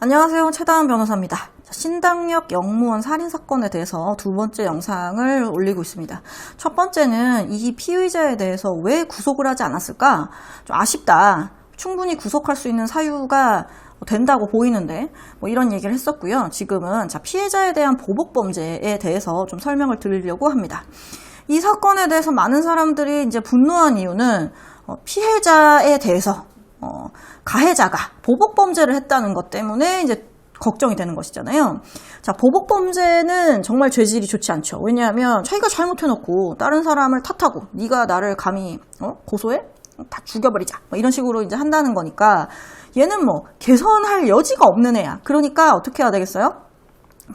안녕하세요. 최다은 변호사입니다. 신당역 영무원 살인사건에 대해서 두 번째 영상을 올리고 있습니다. 첫 번째는 이 피의자에 대해서 왜 구속을 하지 않았을까? 좀 아쉽다. 충분히 구속할 수 있는 사유가 된다고 보이는데 이런 얘기를 했었고요. 지금은 피해자에 대한 보복범죄에 대해서 좀 설명을 드리려고 합니다. 이 사건에 대해서 많은 사람들이 이제 분노한 이유는 피해자에 대해서 가해자가 보복범죄를 했다는 것 때문에 이제 걱정이 되는 것이잖아요. 자, 보복범죄는 정말 죄질이 좋지 않죠. 왜냐하면 자기가 잘못해놓고 다른 사람을 탓하고 네가 나를 감히 고소해? 다 죽여버리자. 이런 식으로 이제 한다는 거니까 얘는 개선할 여지가 없는 애야. 그러니까 어떻게 해야 되겠어요?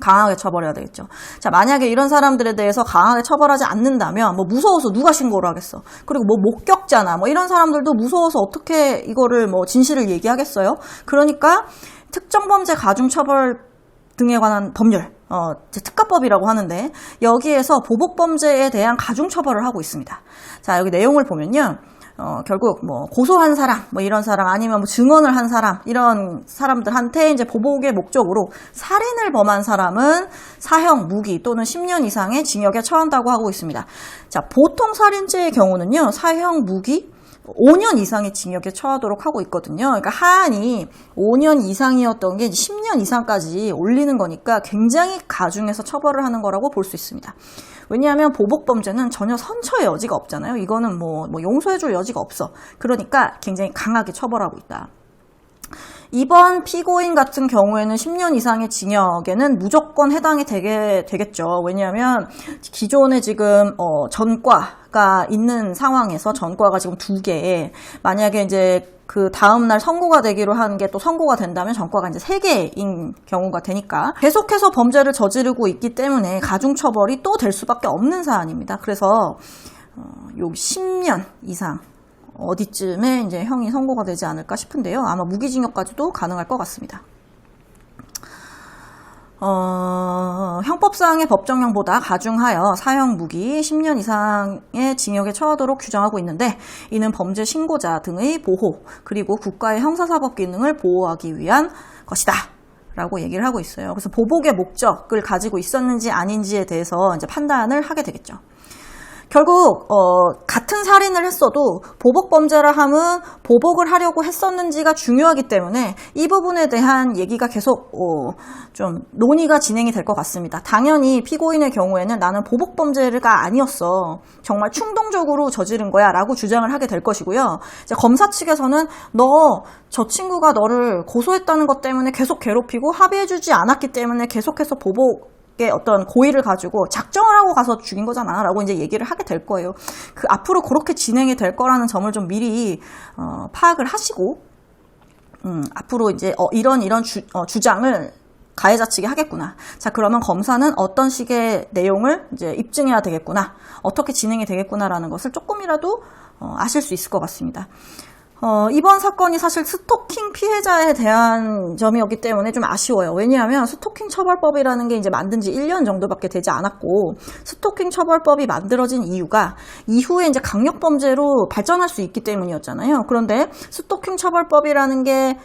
강하게 처벌해야 되겠죠. 자, 만약에 이런 사람들에 대해서 강하게 처벌하지 않는다면 무서워서 누가 신고를 하겠어. 그리고 목격자나 이런 사람들도 무서워서 어떻게 이거를 진실을 얘기하겠어요. 그러니까 특정범죄 가중처벌 등에 관한 법률, 특가법이라고 하는데 여기에서 보복범죄에 대한 가중처벌을 하고 있습니다. 자, 여기 내용을 보면요. 결국 고소한 사람, 이런 사람 아니면 증언을 한 사람, 이런 사람들한테 이제 보복의 목적으로 살인을 범한 사람은 사형, 무기 또는 10년 이상의 징역에 처한다고 하고 있습니다. 자, 보통 살인죄의 경우는요, 사형, 무기, 5년 이상의 징역에 처하도록 하고 있거든요. 그러니까 하한이 5년 이상이었던 게 10년 이상까지 올리는 거니까 굉장히 가중해서 처벌을 하는 거라고 볼 수 있습니다. 왜냐하면 보복범죄는 전혀 선처의 여지가 없잖아요. 이거는 용서해줄 여지가 없어. 그러니까 굉장히 강하게 처벌하고 있다. 이번 피고인 같은 경우에는 10년 이상의 징역에는 무조건 해당이 되겠죠. 왜냐하면 기존에 지금 전과가 있는 상황에서 전과가 지금 2개, 만약에 이제 그 다음날 선고가 되기로 한 게 또 선고가 된다면 전과가 이제 3개인 경우가 되니까 계속해서 범죄를 저지르고 있기 때문에 가중처벌이 또 될 수밖에 없는 사안입니다. 그래서 요 10년 이상 어디쯤에 이제 형이 선고가 되지 않을까 싶은데요. 아마 무기징역까지도 가능할 것 같습니다. 형법상의 법정형보다 가중하여 사형, 무기, 10년 이상의 징역에 처하도록 규정하고 있는데 이는 범죄 신고자 등의 보호 그리고 국가의 형사사법 기능을 보호하기 위한 것이다 라고 얘기를 하고 있어요. 그래서 보복의 목적을 가지고 있었는지 아닌지에 대해서 이제 판단을 하게 되겠죠. 결국 같은 살인을 했어도 보복범죄라 함은 보복을 하려고 했었는지가 중요하기 때문에 이 부분에 대한 얘기가 계속 좀 논의가 진행이 될 것 같습니다. 당연히 피고인의 경우에는 나는 보복범죄가 아니었어. 정말 충동적으로 저지른 거야 라고 주장을 하게 될 것이고요. 이제 검사 측에서는 저 친구가 너를 고소했다는 것 때문에 계속 괴롭히고 합의해주지 않았기 때문에 계속해서 어떤 고의를 가지고 작정을 하고 가서 죽인 거잖아 라고 이제 얘기를 하게 될 거예요. 앞으로 그렇게 진행이 될 거라는 점을 좀 미리 파악을 하시고 앞으로 이제 이런 주장을 가해자 측이 하겠구나. 자, 그러면 검사는 어떤 식의 내용을 이제 입증해야 되겠구나. 어떻게 진행이 되겠구나라는 것을 조금이라도 아실 수 있을 것 같습니다. 이번 사건이 사실 스토킹 피해자에 대한 점이었기 때문에 좀 아쉬워요. 왜냐하면 스토킹 처벌법이라는 게 이제 만든 지 1년 정도밖에 되지 않았고, 스토킹 처벌법이 만들어진 이유가 이후에 이제 강력범죄로 발전할 수 있기 때문이었잖아요. 그런데 스토킹 처벌법이라는 게,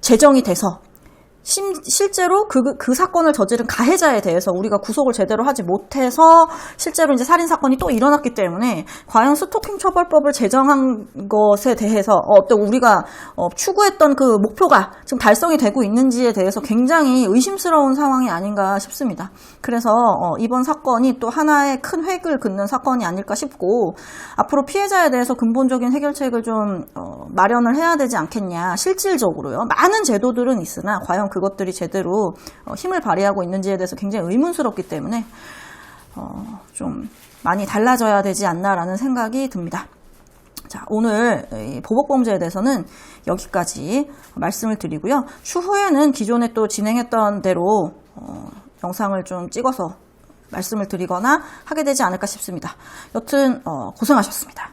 제정이 돼서, 실제로 그 사건을 저지른 가해자에 대해서 우리가 구속을 제대로 하지 못해서 실제로 이제 살인사건이 또 일어났기 때문에 과연 스토킹 처벌법을 제정한 것에 대해서 어떤 우리가 추구했던 그 목표가 지금 달성이 되고 있는지에 대해서 굉장히 의심스러운 상황이 아닌가 싶습니다. 그래서 이번 사건이 또 하나의 큰 획을 긋는 사건이 아닐까 싶고 앞으로 피해자에 대해서 근본적인 해결책을 좀 마련을 해야 되지 않겠냐. 실질적으로요. 많은 제도들은 있으나 과연 그것들이 제대로 힘을 발휘하고 있는지에 대해서 굉장히 의문스럽기 때문에 좀 많이 달라져야 되지 않나라는 생각이 듭니다. 자, 오늘 보복범죄에 대해서는 여기까지 말씀을 드리고요. 추후에는 기존에 또 진행했던 대로 영상을 좀 찍어서 말씀을 드리거나 하게 되지 않을까 싶습니다. 여튼 고생하셨습니다.